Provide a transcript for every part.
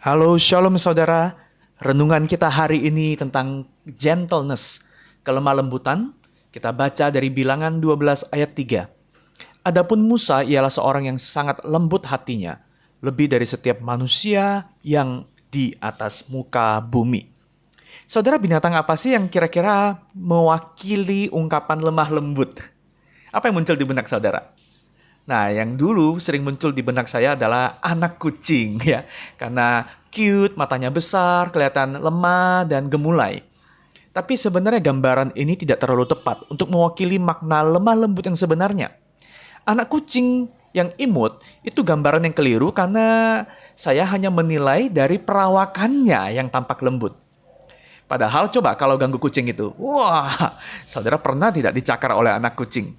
Halo, shalom saudara. Renungan kita hari ini tentang gentleness, kelemah lembutan. Kita baca dari Bilangan 12 ayat 3. Adapun Musa ialah seorang yang sangat lembut hatinya, lebih dari setiap manusia yang di atas muka bumi. Saudara, binatang apa sih yang kira-kira mewakili ungkapan lemah lembut? Apa yang muncul di benak saudara? Nah, yang dulu sering muncul di benak saya adalah anak kucing ya. Karena cute, matanya besar, kelihatan lemah dan gemulai. Tapi sebenarnya gambaran ini tidak terlalu tepat untuk mewakili makna lemah lembut yang sebenarnya. Anak kucing yang imut itu gambaran yang keliru karena saya hanya menilai dari perawakannya yang tampak lembut. Padahal coba kalau ganggu kucing itu, wah, saudara pernah tidak dicakar oleh anak kucing?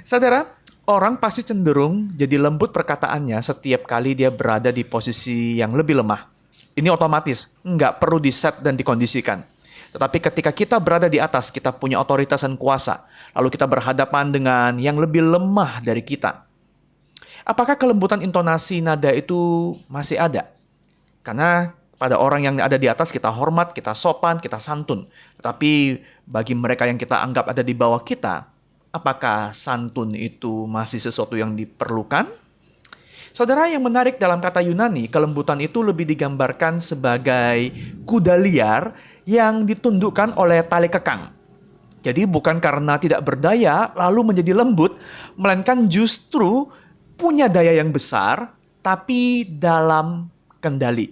Saudara, orang pasti cenderung jadi lembut perkataannya setiap kali dia berada di posisi yang lebih lemah. Ini otomatis, nggak perlu diset dan dikondisikan. Tetapi ketika kita berada di atas, kita punya otoritas dan kuasa. Lalu kita berhadapan dengan yang lebih lemah dari kita. Apakah kelembutan intonasi nada itu masih ada? Karena pada orang yang ada di atas kita hormat, kita sopan, kita santun. Tetapi bagi mereka yang kita anggap ada di bawah kita, apakah santun itu masih sesuatu yang diperlukan? Saudara, yang menarik dalam kata Yunani, kelembutan itu lebih digambarkan sebagai kuda liar yang ditundukkan oleh tali kekang. Jadi bukan karena tidak berdaya lalu menjadi lembut, melainkan justru punya daya yang besar, tapi dalam kendali.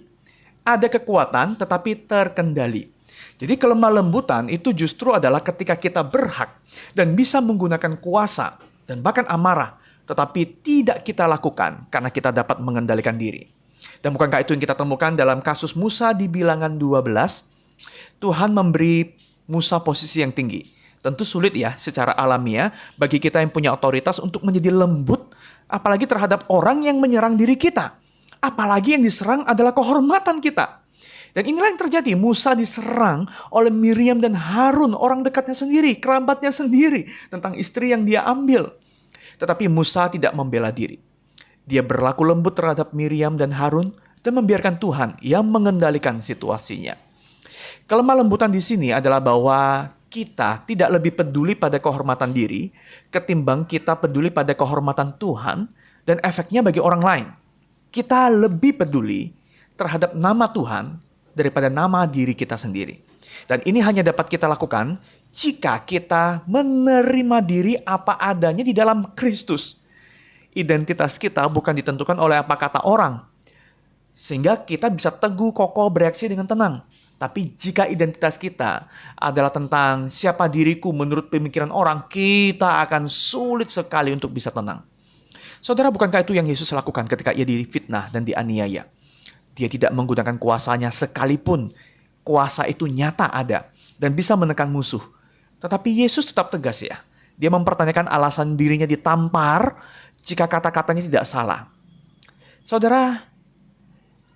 Ada kekuatan tetapi terkendali. Jadi kelemah lembutan itu justru adalah ketika kita berhak dan bisa menggunakan kuasa dan bahkan amarah, tetapi tidak kita lakukan karena kita dapat mengendalikan diri. Dan bukankah itu yang kita temukan dalam kasus Musa di Bilangan 12? Tuhan memberi Musa posisi yang tinggi. Tentu sulit ya secara alamiah bagi kita yang punya otoritas untuk menjadi lembut, apalagi terhadap orang yang menyerang diri kita. Apalagi yang diserang adalah kehormatan kita. Dan inilah yang terjadi. Musa diserang oleh Miriam dan Harun, orang dekatnya sendiri, kerabatnya sendiri, tentang istri yang dia ambil. Tetapi Musa tidak membela diri. Dia berlaku lembut terhadap Miriam dan Harun dan membiarkan Tuhan yang mengendalikan situasinya. Kelemah lembutan di sini adalah bahwa kita tidak lebih peduli pada kehormatan diri ketimbang kita peduli pada kehormatan Tuhan dan efeknya bagi orang lain. Kita lebih peduli terhadap nama Tuhan daripada nama diri kita sendiri. Dan ini hanya dapat kita lakukan jika kita menerima diri apa adanya di dalam Kristus. Identitas kita bukan ditentukan oleh apa kata orang. Sehingga kita bisa teguh, kokoh, bereaksi dengan tenang. Tapi jika identitas kita adalah tentang siapa diriku menurut pemikiran orang, kita akan sulit sekali untuk bisa tenang. Saudara, bukankah itu yang Yesus lakukan ketika ia difitnah dan dianiaya? Dia tidak menggunakan kuasanya sekalipun kuasa itu nyata ada dan bisa menekan musuh. Tetapi Yesus tetap tegas ya. Dia mempertanyakan alasan dirinya ditampar jika kata-katanya tidak salah. Saudara,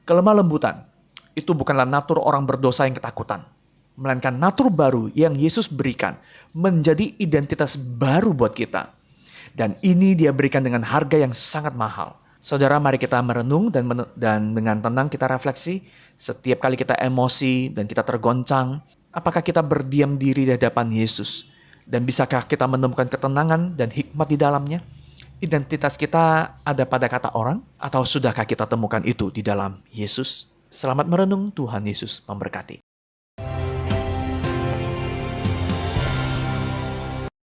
kelemah lembutan itu bukanlah natur orang berdosa yang ketakutan. Melainkan natur baru yang Yesus berikan menjadi identitas baru buat kita. Dan ini dia berikan dengan harga yang sangat mahal. Saudara, mari kita merenung dan dengan tenang kita refleksi. Setiap kali kita emosi dan kita tergoncang, apakah kita berdiam diri di hadapan Yesus? Dan bisakah kita menemukan ketenangan dan hikmat di dalamnya? Identitas kita ada pada kata orang? Atau sudahkah kita temukan itu di dalam Yesus? Selamat merenung, Tuhan Yesus memberkati.